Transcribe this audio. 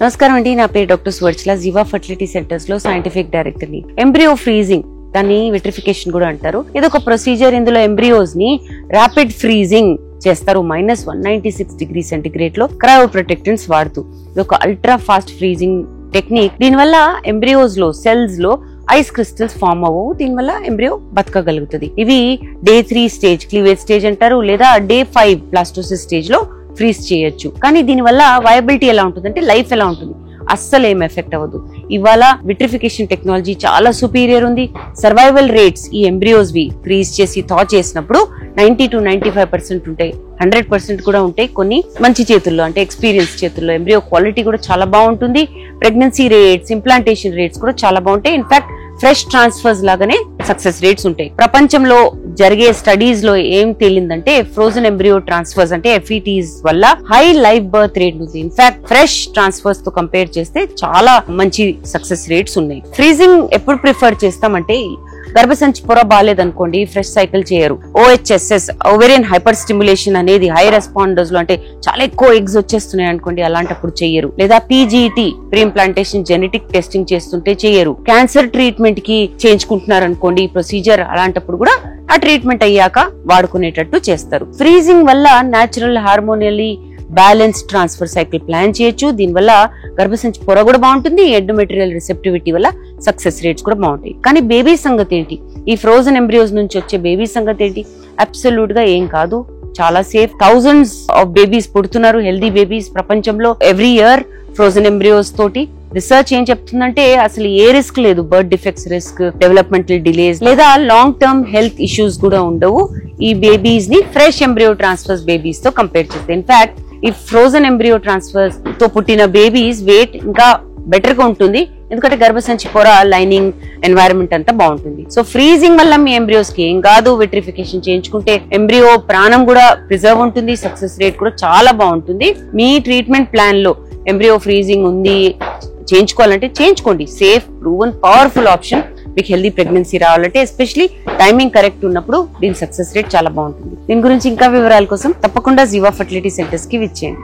నమస్కారం అండి, నా పేరు డాక్టర్ సువర్చల. జీవా ఫర్టిలిటీ సెంటర్స్ లో సైంటిఫిక్ డైరెక్టర్ ని. ఎంబ్రియో ఫ్రీజింగ్, దాన్ని విట్రిఫికేషన్ కూడా అంటారు. ఇదొక ప్రొసీజర్. ఇందులో ఎంబ్రియోస్ ని ర్యాపిడ్ ఫ్రీజింగ్ చేస్తారు -196 డిగ్రీ సెంటిగ్రేడ్ లో క్రయో ప్రొటెక్టెంట్స్ వాడుతూ. ఇదొక అల్ట్రా ఫాస్ట్ ఫ్రీజింగ్ టెక్నిక్. దీనివల్ల ఎంబ్రియోస్ లో సెల్స్ లో ఐస్ క్రిస్టల్స్ ఫామ్ అవ్వవు. దీనివల్ల ఎంబ్రియో బతకగలుగుతుంది. ఇవి డే 3 స్టేజ్, క్లీవేజ్ స్టేజ్ అంటారు, లేదా డే 5 బ్లాస్టోసిస్ స్టేజ్ లో ఫ్రీజ్ చేయొచ్చు. కానీ దీనివల్ల వయబిలిటీ ఎలా ఉంటుందంటే లైఫ్ ఎలా ఉంటుంది, అస్సలు ఏం ఎఫెక్ట్ అవ్వదు. ఇవాళ విట్రిఫికేషన్ టెక్నాలజీ చాలా సుపీరియర్ ఉంది. సర్వైవల్ రేట్స్ ఈ ఎంబ్రియోస్ వి ఫ్రీజ్ చేసి థా చేసినప్పుడు 90 to 95% ఉంటాయి, 100% కూడా ఉంటాయి. కొన్ని మంచి చేతుల్లో, అంటే ఎక్స్పీరియన్స్ చేతుల్లో ఎంబ్రియో క్వాలిటీ కూడా చాలా బాగుంటుంది. ప్రెగ్నెన్సీ రేట్స్, ఇంప్లాంటేషన్ రేట్స్ కూడా చాలా బాగుంటాయి. ఇన్ఫాక్ట్ ఫ్రెష్ ట్రాన్స్ఫర్స్ లాగానే సక్సెస్ రేట్స్ ఉంటాయి. ప్రపంచంలో జరిగే స్టడీస్ లో ఏం తేలిందంటే ఫ్రోజన్ ఎంబ్రియో ట్రాన్స్ఫర్స్ అంటే FETs వల్ల హై లైవ్ బర్త్ రేట్ ఉంది. ఇన్ఫాక్ట్ ఫ్రెష్ ట్రాన్స్ఫర్స్ తో కంపేర్ చేస్తే చాలా మంచి సక్సెస్ రేట్స్ ఉన్నాయి. ఫ్రీజింగ్ ఎప్పుడు ప్రిఫర్ చేస్తామంటే గర్భసంచి పొర బాగాలేదనుకోండి, ఫ్రెష్ సైకిల్ చేయరు. OHSS, ఓవేరియన్ హైపర్ స్టిమ్యులేషన్ అనేది హై రెస్పాండర్స్ లో, అంటే చాలా ఎక్కువ ఎగ్స్ వచ్చేస్తున్నాయి అనుకోండి, అలాంటప్పుడు చెయ్యరు. లేదా PGT, pre implantation genetic testing చేస్తుంటే చెయ్యరు. క్యాన్సర్ ట్రీట్మెంట్ కి చేయించుకుంటున్నారు అనుకోండి ఈ ప్రొసీజర్, అలాంటప్పుడు కూడా ఆ ట్రీట్మెంట్ అయ్యాక వాడుకునేటట్టు చేస్తారు. ఫ్రీజింగ్ వల్ల natural hormonally balance transfer cycle plan చేయొచ్చు. దీనివల్ల గర్భసంచి పొర కూడా బాగుంటుంది. ఎండోమెటీరియల్ రిసెప్టివిటీ వల్ల సక్సెస్ రేట్స్ కూడా బాగుంటాయి. కానీ బేబీ సంగతి ఏంటి? ఈ ఫ్రోజన్ ఎంబ్రియోస్ నుంచి వచ్చే బేబీ సంగతి ఏంటి? అబ్సల్యూట్ గా ఏం కాదు, చాలా సేఫ్. థౌజండ్స్ ఆఫ్ బేబీస్ పుడుతున్నారు, హెల్దీ బేబీస్ ప్రపంచంలో ఎవ్రీ ఇయర్ ఫ్రోజన్ ఎంబ్రియోస్ తోటి. రిసర్చ్ ఏం చెప్తుందంటే అసలు ఏ రిస్క్ లేదు. Birth defects risk, developmental delays లేదా లాంగ్ టర్మ్ హెల్త్ ఇష్యూస్ కూడా ఉండవు ఈ బేబీస్ ని ఫ్రెష్ ఎంబ్రియో ట్రాన్స్ఫర్స్ బేబీస్ తో కంపేర్ చేస్తే. ఇన్ఫాక్ట్ ఈ ఫ్రోజన్ ఎంబ్రియో ట్రాన్స్ఫర్స్ తో పుట్టిన బేబీస్ వెయిట్ ఇంకా బెటర్ గా ఉంటుంది, ఎందుకంటే గర్భసంచి పొర, లైనింగ్, ఎన్వైరన్మెంట్ అంతా బాగుంటుంది. సో ఫ్రీజింగ్ వల్ల మీ ఎంబ్రియోస్ కి ఏం కాదు. విట్రిఫికేషన్ చేయించుకుంటే ఎంబ్రియో ప్రాణం కూడా ప్రిజర్వ్ ఉంటుంది, సక్సెస్ రేట్ కూడా చాలా బాగుంటుంది. మీ ట్రీట్మెంట్ ప్లాన్ లో ఎంబ్రియో ఫ్రీజింగ్ ఉంది, చేయించుకోవాలంటే చేయించుకోండి. Safe, proven, powerful option. మీకు హెల్దీ ప్రెగ్నెన్సీ రావాలంటే, ఎస్పెషలీ టైమింగ్ కరెక్ట్ ఉన్నప్పుడు దీని సక్సెస్ రేట్ చాలా బాగుంటుంది. దీని గురించి ఇంకా వివరాల కోసం తప్పకుండా జీవా ఫర్టిలిటీ సెంటర్స్ కి విచ్చేయండి.